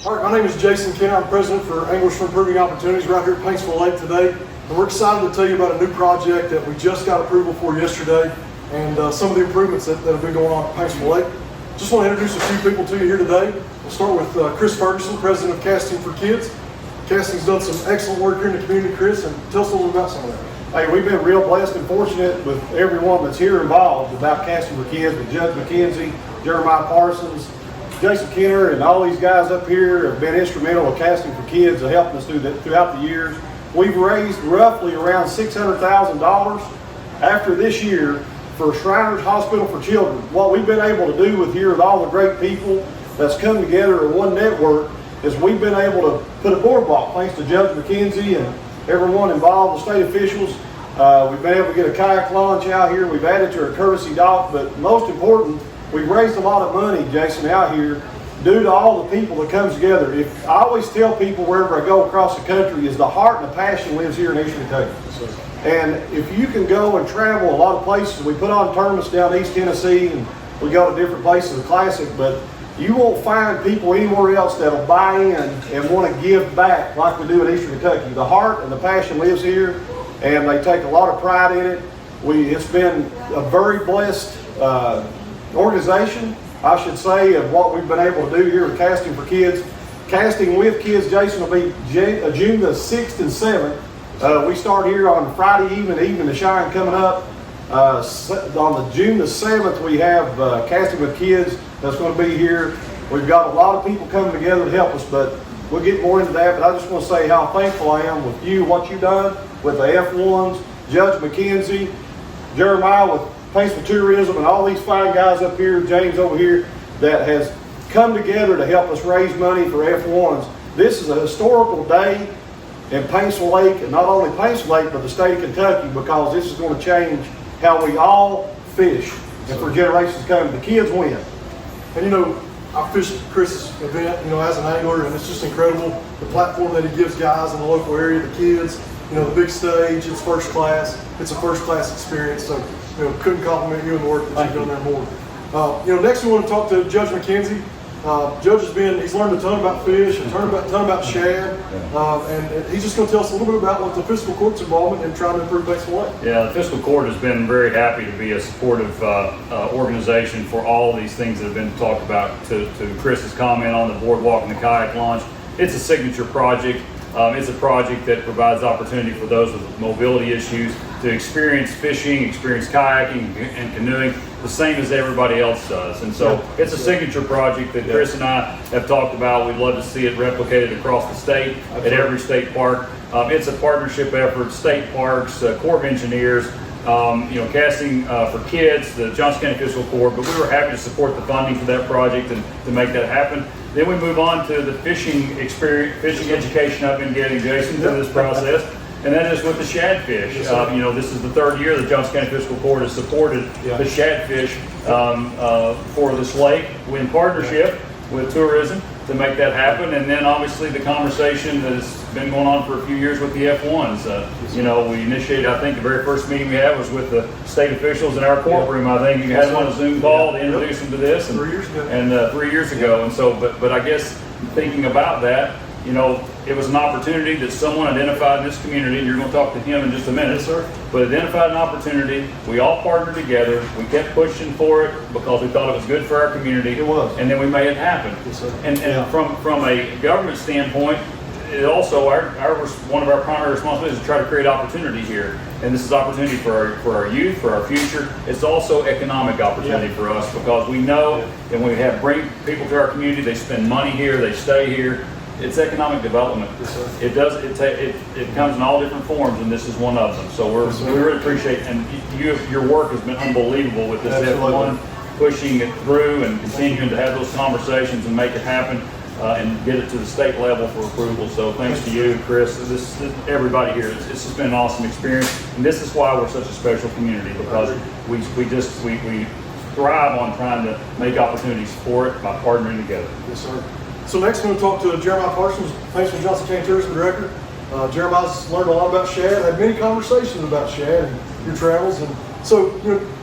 All right, my name is Jason Kenner. I'm president for Anglers for Improving Opportunities right here at Paintsville Lake today. And we're excited to tell you about a new project that we just got approval for yesterday and some of the improvements that have been going on at Paintsville Lake. Just want to introduce a few people to you here today. We'll start with Chris Ferguson, president of Casting for Kids. Casting's done some excellent work here in the community, Chris, and tell us a little bit about some of that. Hey, we've been real blessed and fortunate with everyone that's here involved about Casting for Kids, with Judge McKenzie, Jeremiah Parsons, Jason Kenner, and all these guys up here have been instrumental in Casting for Kids and helping us throughout the years. We've raised roughly around $600,000 after this year for Shriners Hospital for Children. What we've been able to do with all the great people that's come together in one network is we've been able to put a boardwalk thanks to Judge McKenzie and everyone involved, the state officials. We've been able to get a kayak launch out here. We've added to our courtesy dock, but most important, we've raised a lot of money, Jason, out here due to all the people that comes together. If I always tell people wherever I go across the country is the heart and the passion lives here in Eastern Kentucky. And if you can go and travel a lot of places, we put on tournaments down East Tennessee and we go to different places, the Classic, but you won't find people anywhere else that'll buy in and want to give back like we do in Eastern Kentucky. The heart and the passion lives here, and they take a lot of pride in it. It's been a very blessed organization, I should say, of what we've been able to do here with Casting for Kids. Casting with Kids, Jason, will be June the 6th and 7th. We start here on Friday evening to shine coming up. On June the 7th, we have Casting with Kids that's going to be here. We've got a lot of people coming together to help us, but we'll get more into that. But I just want to say how thankful I am with you, what you've done with the F1s, Judge McKenzie, Jeremiah with Paintsville Tourism, and all these fine guys up here, James over here, that has come together to help us raise money for F1s. This is a historical day in Paintsville Lake, and not only Paintsville Lake, but the state of Kentucky, because this is going to change how we all fish, and for generations to come, the kids win. And you know, I fished Chris's event, as an angler, and it's just incredible. The platform that he gives guys in the local area, the kids, the big stage, it's first class. It's a first class experience. So, couldn't compliment you on the work that you've done there more. Next we want to talk to Judge McKenzie. Judge he's learned a ton about fish, a ton about shad, and he's just going to tell us a little bit about what the fiscal court's involvement in trying to improve Paintsville Lake. Yeah, the fiscal court has been very happy to be a supportive organization for all these things that have been talked about. To Chris's comment on the boardwalk and the kayak launch, it's a signature project. It's a project that provides opportunity for those with mobility issues to experience fishing, experience kayaking and canoeing the same as everybody else does. And so it's a signature project that Chris and I have talked about. We'd love to see it replicated across the state at every state park. It's a partnership effort, state parks, Corps of Engineers, Casting for Kids, the Johnson County Fiscal Court, but we were happy to support the funding for that project and to make that happen. Then we move on to the fishing experience, fishing education I've been getting, Jason, through this process, and that is with the shadfish. This is the third year that Johnson County Fiscal Court has supported the shadfish for this lake. We're in partnership with tourism to make that happen, and then obviously the conversation that has been going on for a few years with the F1s. We initiated, I think the very first meeting we had was with the state officials in our courtroom. I think you had them on a Zoom call to introduce them to this, and 3 years ago. And so, but I guess thinking about that, it was an opportunity that someone identified in this community, and you're going to talk to him in just a minute, but identified an opportunity. We all partnered together. We kept pushing for it because we thought it was good for our community. It was. And then we made it happen. And from a government standpoint, it also, one of our primary responsibilities is to try to create opportunity here. And this is opportunity for our youth, for our future. It's also economic opportunity for us, because we know that when we bring people to our community, they spend money here, they stay here. It's economic development. It comes in all different forms, and this is one of them. So we really appreciate, and your work has been unbelievable with this F1, pushing it through and continuing to have those conversations and make it happen, and get it to the state level for approval. So thanks to you, Chris, everybody here. It's just been an awesome experience, and this is why we're such a special community, because we thrive on trying to make opportunities for it by partnering together. Yes, sir. So next we're going to talk to Jeremiah Parsons, Paintsville Johnson County Tourism Director. Jeremiah's learned a lot about shad, had many conversations about shad and your travels. And so,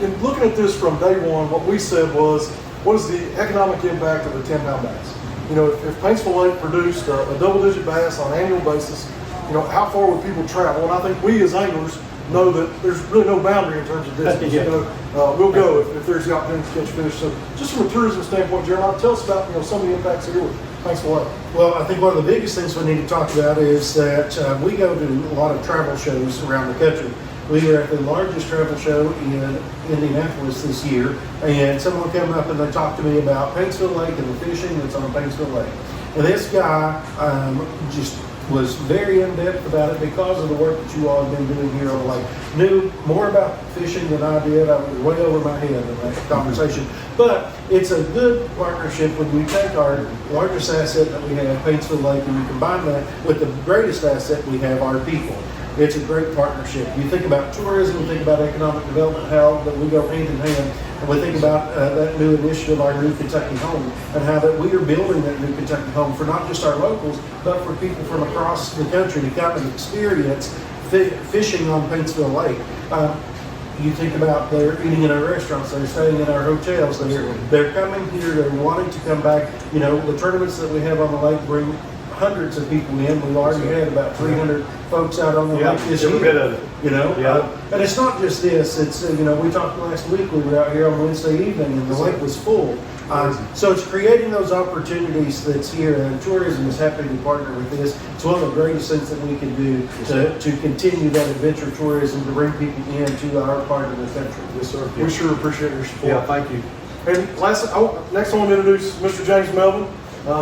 in looking at this from day one, what we said was, what is the economic impact of the 10-pound bass? You know, if Paintsville Lake produced a double-digit bass on an annual basis, you know, how far would people travel? And I think we as anglers know that there's really no boundary in terms of distance. Yeah. You know, we'll go if there's the opportunity to catch fish. So just from a tourism standpoint, Jeremiah, tell us about, you know, some of the impacts here with Paintsville Lake. Well, I think one of the biggest things we need to talk about is that we go to a lot of travel shows around the country. We were at the largest travel show in Indianapolis this year, and someone came up and they talked to me about Paintsville Lake and the fishing that's on Paintsville Lake. And this guy just was very in-depth about it because of the work that you all have been doing here on the lake. Knew more about fishing than I did. I was way over my head in that conversation. But it's a good partnership when we take our largest asset that we have, Paintsville Lake, and we combine that with the greatest asset we have, our people. It's a great partnership. You think about tourism, you think about economic development, how that we go hand in hand, and we think about that new initiative, our New Kentucky Home, and how that we are building that New Kentucky Home for not just our locals, but for people from across the country to come and experience fishing on Paintsville Lake. You think about they're eating in our restaurants, they're staying in our hotels, they're coming here, they're wanting to come back. You know, the tournaments that we have on the lake bring hundreds of people in. We've already had about 300 folks out on the lake this year. Bit of it. You know, and it's not just this. It's you know, we talked last week. We were out here on Wednesday evening, and the lake was full. So it's creating those opportunities that's here, and tourism is happy to partner with this. It's one of the greatest things that we can do to continue that adventure tourism, to bring people into our part of the country. Yes, sir. We sure appreciate your support. Yeah, thank you. And next I want to introduce Mr. James Melvin.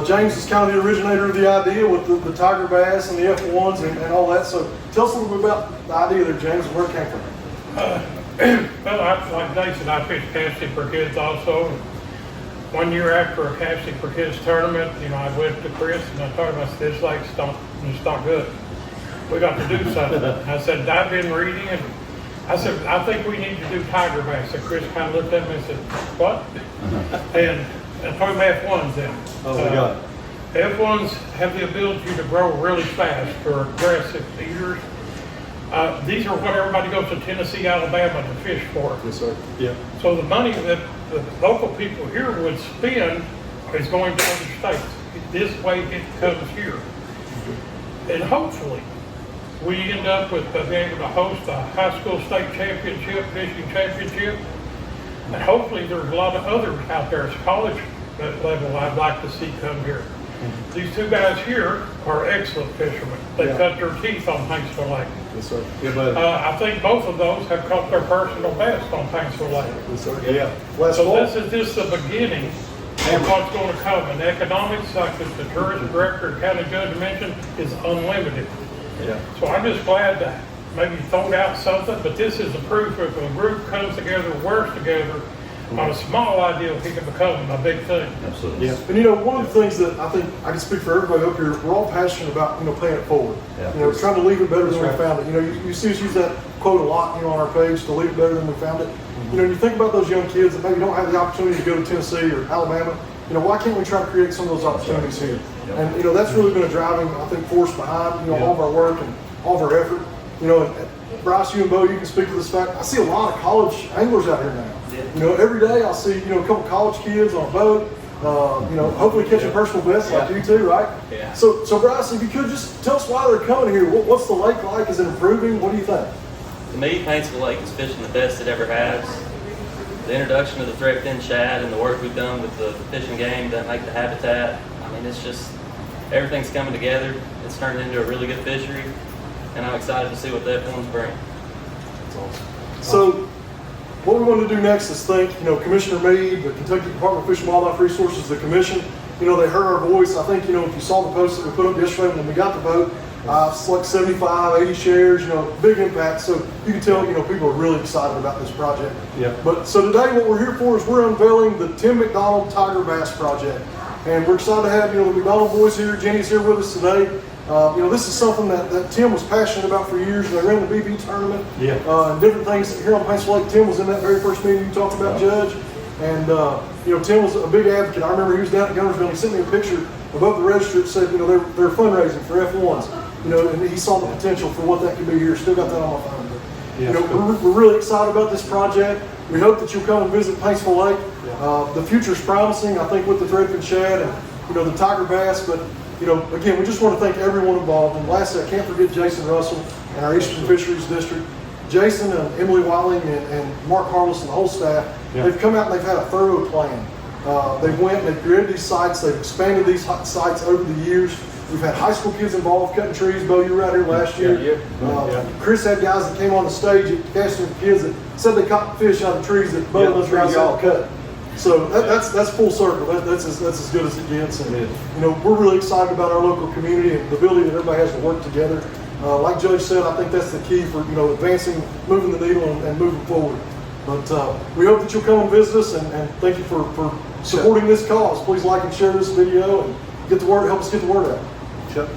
James is kind of the originator of the idea with the TigerBass and the F1s and all that. So tell us a little bit about the idea there, James, and where it came from. Well, like Dave said, I fish casting for kids also. 1 year after a casting for kids tournament, you know, I went to Chris and I told him, I said, this lake's it's not good. We got to do something. I said, I've been reading and I said, I think we need to do Tigerbass. And Chris kind of looked at me and said, what? And I told him F1s then. Oh my God. F1s have the ability to grow really fast for aggressive eaters. These are what everybody goes to Tennessee, Alabama to fish for. Yes, sir. Yeah. So the money that the local people here would spend is going to other states. This way it comes here. And hopefully we end up with being able to host a high school state championship, fishing championship. And hopefully there's a lot of others out there at college level I'd like to see come here. These two guys here are excellent fishermen. They cut their teeth on Paintsville Lake. Yes, sir. Yeah, but I think both of those have caught their personal best on Paintsville Lake. Yes, sir. yeah. Last So fall. this is just the beginning of what's going to come. And economics, like the tourism director and county judge mentioned, is unlimited. Yeah. So I'm just glad to maybe throw out something, but this is the proof if a group comes together, works together on a small idea, it can become a big thing. Absolutely. Yeah. And you know, one of the things that I think I can speak for everybody up here, we're all passionate about, you know, paying it forward. Yeah. You know, trying to leave it better than we right. found it. You know, you see us use that quote a lot, you know, on our page, to leave it better than we found it. You know, you think about those young kids that maybe don't have the opportunity to go to Tennessee or Alabama. You know, why can't we try to create some of those opportunities here? Yep. And you know, that's really been a driving, I think, force behind, you know, all of our work and all of our effort. You know, and Bryce, you and Bo, you can speak to this fact. I see a lot of college anglers out here now. You know, every day I'll see, you know, a couple college kids on a boat, you know, hopefully catching personal bests like you too, right? Yeah. So Bryce, if you could just tell us why they're coming here. What's the lake like? Is it improving? What do you think? To me, Paintsville Lake is fishing the best it ever has. The introduction of the thread fin shad and the work we've done with the fishing game that make the habitat, I mean, it's just, everything's coming together. It's turned into a really good fishery, and I'm excited to see what the F1s bring. That's awesome. So what we want to do next is thank, you know, Commissioner Meade, the Kentucky Department of Fish and Wildlife Resources, the commission. You know, they heard our voice. I think, you know, if you saw the post that we put up yesterday when we got the boat, it's like 75, 80 shares, you know, big impact. So you can tell, you know, people are really excited about this project. Yeah. But so today what we're here for is we're unveiling the Tim McDonald TigerBass project. And we're excited to have, you know, the McDonald boys here. Jenny's here with us today. You know, this is something that Tim was passionate about for years. They ran the BB tournament and different things here on Paintsville Lake. Tim was in that very first meeting you talked about, Judge. And, you know, Tim was a big advocate. I remember he was down at Gunnersville and he sent me a picture above the register that said, you know, they're fundraising for F1s. You know, and he saw the potential for what that could be here. Still got that on my phone. But, you know, we're really excited about this project. We hope that you'll come and visit Paintsville Lake. The future's promising, I think, with the threadfin shad. And, the TigerBass. But again, we just want to thank everyone involved. And lastly, I can't forget Jason Russell and our Eastern Fisheries District. Jason and Emily Willing and Mark Harless and the whole staff, they've come out and they've had a thorough plan. They went and they've created these sites. They've expanded these sites over the years. We've had high school kids involved cutting trees. Bo, you were out here last year. Chris had guys that came on the stage at casting with kids that said they caught fish out of trees that Bo and those guys all cut. So that's full circle. That's as good as it gets. And we're really excited about our local community and the ability that everybody has to work together. Like Judge said, I think that's the key for advancing, moving the needle, and moving forward. But we hope that you'll come and visit us, and thank you for supporting this cause. Please like and share this video and get the word. Help us get the word out. Chuck,